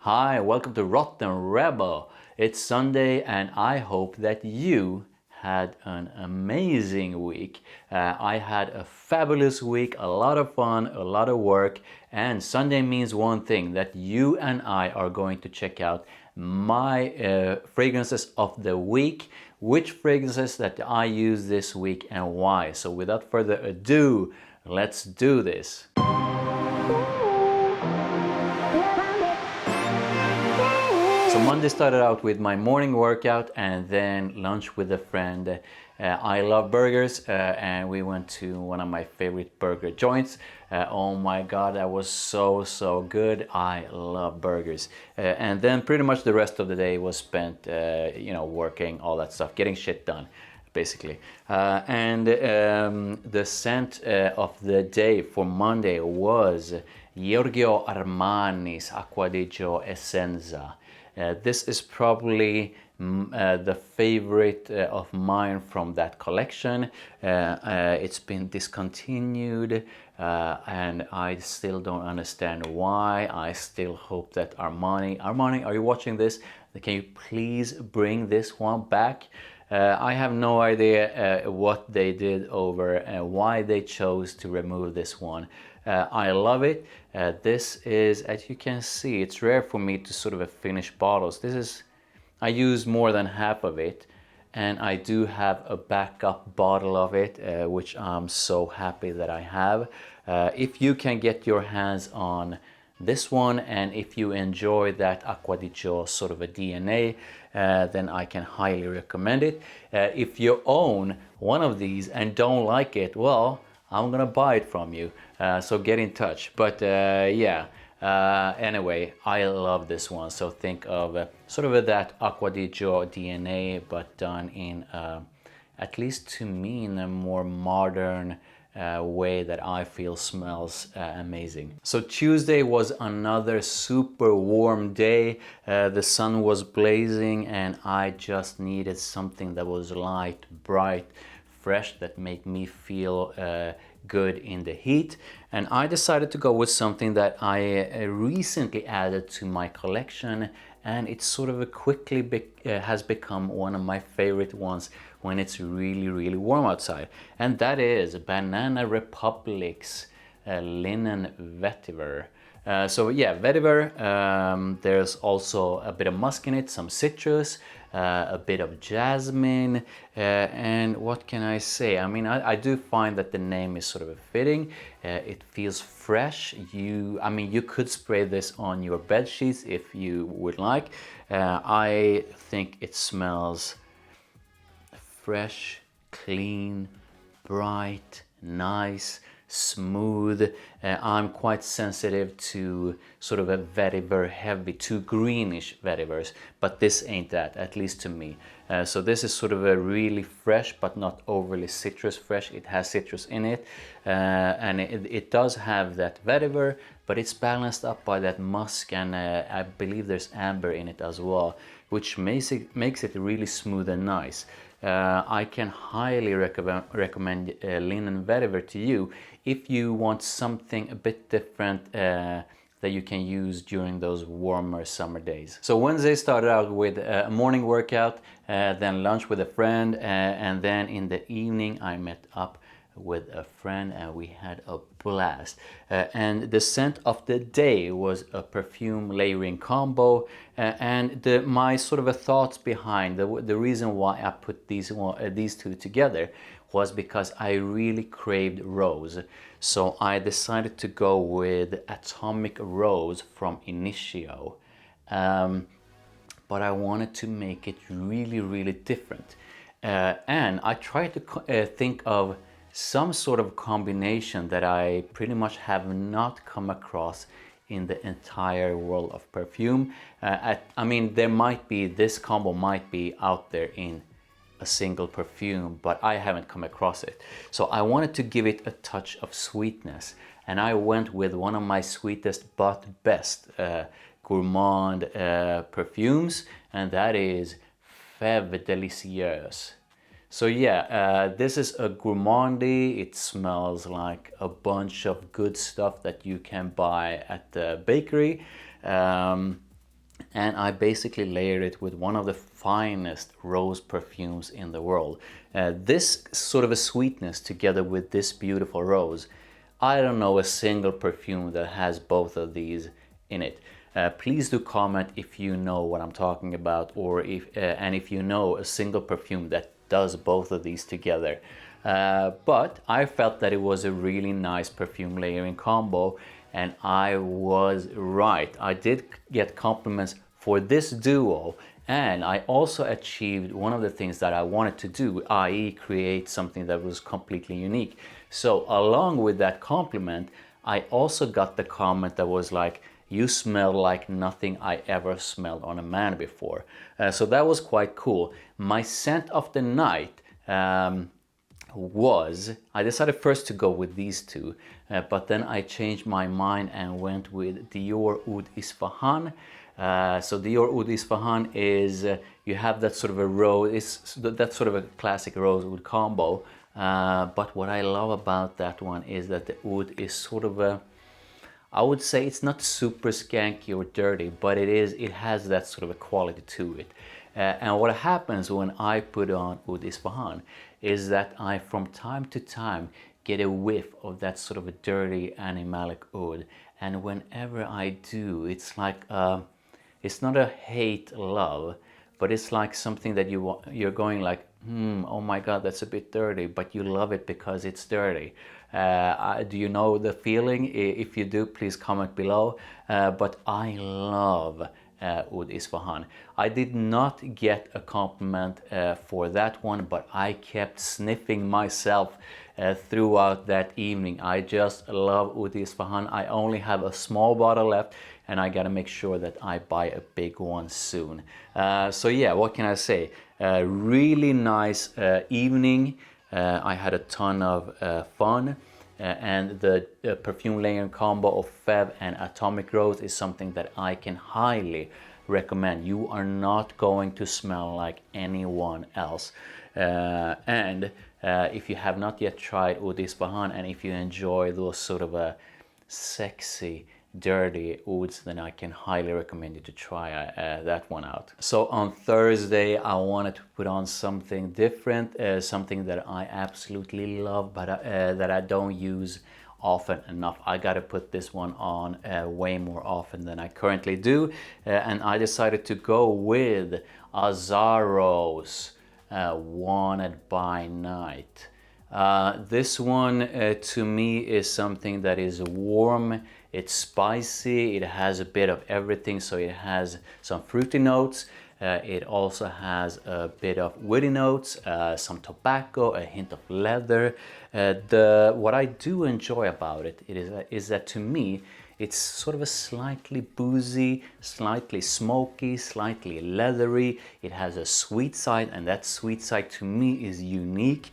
Hi, welcome to Rotten Rebel. It's Sunday and I hope that you had an amazing week. I had a fabulous week, a lot of fun, a lot of work, and Sunday means one thing, that you and I are going to check out my fragrances of the week, which fragrances that I use this week and why. So without further ado, let's do this. So Monday started out with my morning workout and then lunch with a friend. I love burgers and we went to one of my favorite burger joints. Oh my god, that was so good. I love burgers. And then pretty much the rest of the day was spent working, all that stuff, getting shit done basically. The scent of the day for Monday was Giorgio Armani's Acqua di ESSENZA. This is probably the favorite of mine from that collection. It's been discontinued and I still don't understand why. I still hope that Armani, are you watching this? Can you please bring this one back? I have no idea what they did over and why they chose to remove this one. I love it. This is, as you can see, it's rare for me to sort of finish bottles. I use more than half of it, and I do have a backup bottle of it, which I'm so happy that I have. If you can get your hands on this one, and if you enjoy that Acqua di Gio sort of a DNA, then I can highly recommend it. If you own one of these and don't like it, well, I'm gonna buy it from you, so get in touch. But anyway, I love this one. So think of sort of that Acqua di Gio DNA, but done in, at least to me, in a more modern way that I feel smells amazing. So Tuesday was another super warm day. The sun was blazing and I just needed something that was light, bright, fresh, that made me feel good in the heat. And I decided to go with something that I recently added to my collection, and it's sort of has become one of my favorite ones when it's really warm outside, and that is Banana Republic's Linen Vetiver. So yeah, vetiver, there's also a bit of musk in it, some citrus, a bit of jasmine, and what can I say? I mean, I do find that the name is sort of fitting. It feels fresh. You could spray this on your bed sheets if you would like. I think it smells fresh, clean, bright, nice, smooth. I'm quite sensitive to sort of a vetiver heavy, to greenish vetivers, but this ain't that, at least to me. So this is sort of a really fresh but not overly citrus fresh. It has citrus in it, and it does have that vetiver, but it's balanced up by that musk, and I believe there's amber in it as well, which makes it really smooth and nice. I can highly recommend Linen Vetiver to you if you want something a bit different that you can use during those warmer summer days. So Wednesday started out with a morning workout, then lunch with a friend, and then in the evening I met up with a friend and we had a blast. And the scent of the day was a perfume layering combo, and my sort of thoughts behind the reason why I put these two together was because I really craved rose. So I decided to go with Atomic Rose from INITIO, but I wanted to make it really different, and I tried to think of some sort of combination that I pretty much have not come across in the entire world of perfume. I mean, this combo might be out there in a single perfume, but I haven't come across it. So I wanted to give it a touch of sweetness, and I went with one of my sweetest but best gourmand perfumes, and that is FÈVE Délicieuses. So yeah, this is a gourmandy. It smells like a bunch of good stuff that you can buy at the bakery. and I basically layered it with one of the finest rose perfumes in the world. This sort of a sweetness together with this beautiful rose, I don't know a single perfume that has both of these in it. Please do comment if you know what I'm talking about, or if you know a single perfume that does both of these together. But I felt that it was a really nice perfume layering combo, and I was right. I did get compliments for this duo, and I also achieved one of the things that I wanted to do, i.e. create something that was completely unique. So along with that compliment, I also got the comment that was like, you smell like nothing I ever smelled on a man before. So that was quite cool. My scent of the night I decided first to go with these two, but then I changed my mind and went with Dior Oud Isfahan. So Dior Oud Isfahan is, you have that sort of a rose, that sort of a classic rose oud combo. But what I love about that one is that the oud is sort of a, I would say it's not super skanky or dirty, but it has that sort of a quality to it. And what happens when I put on Oud Isfahan is that I from time to time get a whiff of that sort of a dirty animalic oud, and whenever I do, it's like it's not a hate love, but it's like something that you're going like, oh my god, that's a bit dirty, but you love it because it's dirty. Do you know the feeling? If you do, please comment below. But I love Oud Isfahan. I did not get a compliment for that one, but I kept sniffing myself throughout that evening. I just love Oud Isfahan. I only have a small bottle left, and I gotta make sure that I buy a big one soon. So yeah, what can I say? Really nice evening. I had a ton of fun. And the perfume layering combo of FÈVE and Atomic Rose is something that I can highly recommend. You are not going to smell like anyone else. And if you have not yet tried Oud Isfahan, and if you enjoy those sort of a sexy, dirty ouds, then I can highly recommend you to try that one out. So on Thursday I wanted to put on something different, something that I absolutely love, but that I don't use often enough. I gotta put this one on way more often than I currently do, and I decided to go with AZZARO's Wanted by Night. This one to me is something that is warm, it's spicy, it has a bit of everything. So it has some fruity notes, it also has a bit of woody notes, some tobacco, a hint of leather. What I do enjoy about it is that to me it's sort of a slightly boozy, slightly smoky, slightly leathery. It has a sweet side, and that sweet side to me is unique.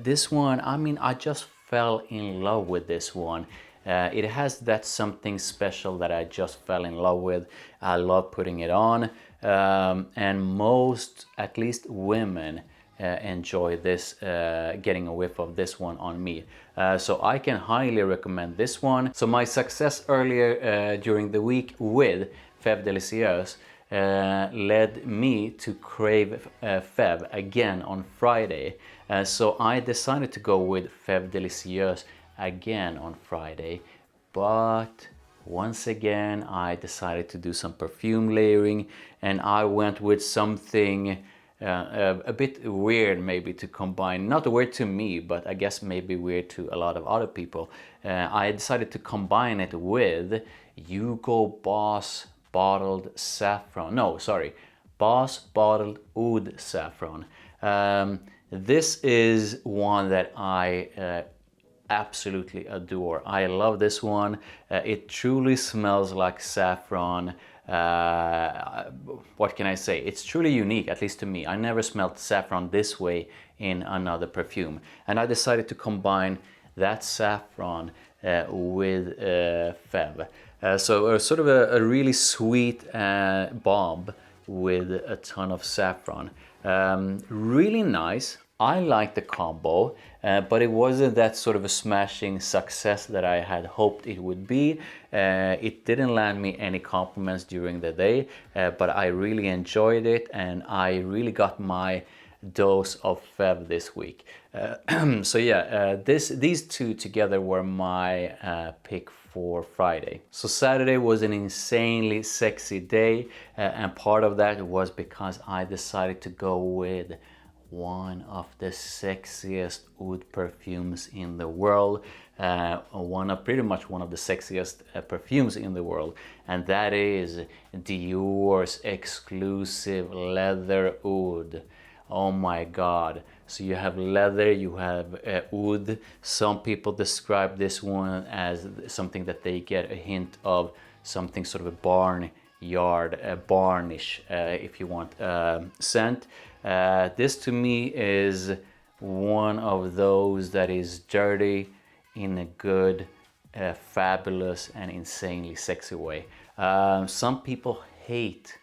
This one, I mean, I just fell in love with this one. It has that something special that I just fell in love with. I love putting it on, and most, at least women, enjoy this, getting a whiff of this one on me. So I can highly recommend this one. So my success earlier during the week with FÈVE Délicieuses led me to crave FÈVE again on Friday. So I decided to go with FÈVE Délicieuses again on Friday, but once again I decided to do some perfume layering, and I went with something a bit weird maybe to combine. Not weird to me, but I guess maybe weird to a lot of other people. I decided to combine it with HUGO Boss Bottled Saffron. No, sorry, Boss Bottled Oud Saffron. This is one that I absolutely adore. I love this one. It truly smells like saffron. What can I say? It's truly unique, at least to me. I never smelled saffron this way in another perfume. And I decided to combine that saffron with FÈVE. So sort of a really sweet bomb with a ton of saffron. Really nice. I liked the combo, but it wasn't that sort of a smashing success that I had hoped it would be. It didn't land me any compliments during the day, but I really enjoyed it, and I really got my dose of FÈVE this week. So yeah, these two together were my pick for Friday. So Saturday was an insanely sexy day, and part of that was because I decided to go with one of the sexiest oud perfumes in the world, pretty much one of the sexiest perfumes in the world, and that is Dior's exclusive leather oud. Oh my god. So you have leather, you have oud. Some people describe this one as something that they get a hint of something sort of a barnyard, barnish, if you want, scent. This to me is one of those that is dirty in a good, fabulous and insanely sexy way. Some people hate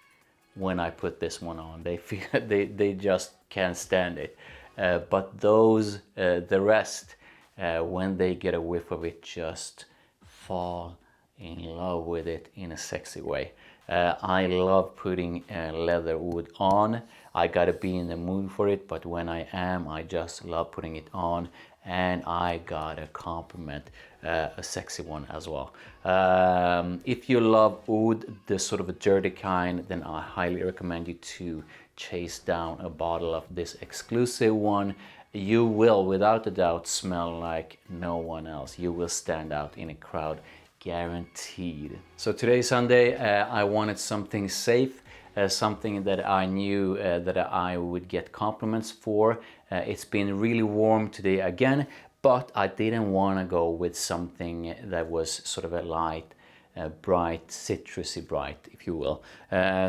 when I put this one on. They feel they just can't stand it. But those, the rest, when they get a whiff of it, just fall in love with it in a sexy way. I love putting leather oud on. I gotta be in the mood for it, but when I am, I just love putting it on, and I gotta compliment a sexy one as well. If you love oud, the sort of a dirty kind, then I highly recommend you to chase down a bottle of this exclusive one. You will, without a doubt, smell like no one else. You will stand out in a crowd, guaranteed. So today, Sunday, I wanted something safe, something that I knew that I would get compliments for. It's been really warm today again, but I didn't want to go with something that was sort of a light, bright, citrusy bright, if you will.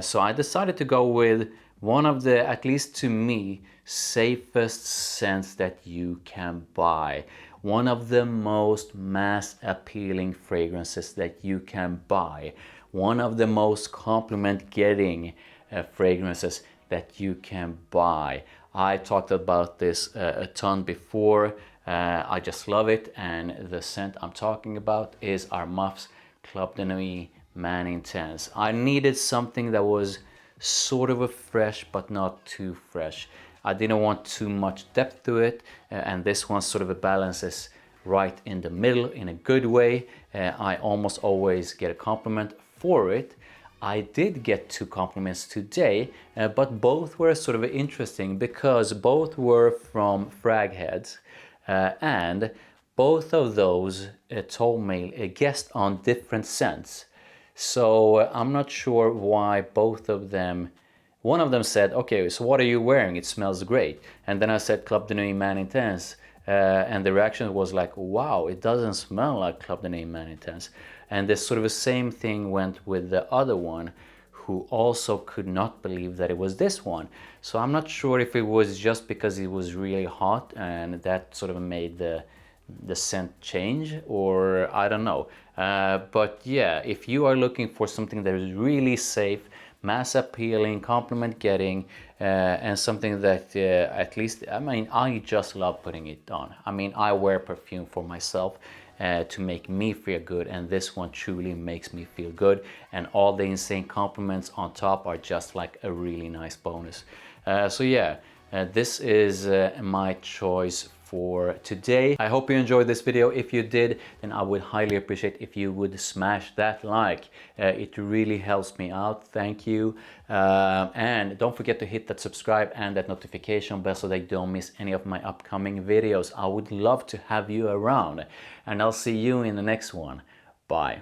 So I decided to go with one of the, at least to me, safest scents that you can buy. One of the most mass appealing fragrances that you can buy. One of the most compliment getting fragrances that you can buy. I talked about this a ton before. I just love it, and the scent I'm talking about is ARMAF's Club de Nuit Man Intense. I needed something that was sort of a fresh but not too fresh. I didn't want too much depth to it, and this one sort of balances right in the middle in a good way. I almost always get a compliment for it. I did get 2 compliments today, but both were sort of interesting because both were from frag heads, and both of those told me guessed on different scents. So I'm not sure why both of them. One of them said, okay, so what are you wearing? It smells great. And then I said Club de Nuit Man Intense, and the reaction was like, wow, it doesn't smell like Club de Nuit Man Intense. And this sort of the same thing went with the other one, who also could not believe that it was this one. So I'm not sure if it was just because it was really hot and that sort of made the scent change, or I don't know. But yeah, if you are looking for something that is really safe, mass appealing, compliment getting, and something that at least, I mean, I just love putting it on. I mean, I wear perfume for myself to make me feel good, and this one truly makes me feel good, and all the insane compliments on top are just like a really nice bonus. So yeah, this is my choice for today. I hope you enjoyed this video. If you did, then I would highly appreciate if you would smash that like. It really helps me out. Thank you. And don't forget to hit that subscribe and that notification bell so that you don't miss any of my upcoming videos. I would love to have you around, and I'll see you in the next one. Bye.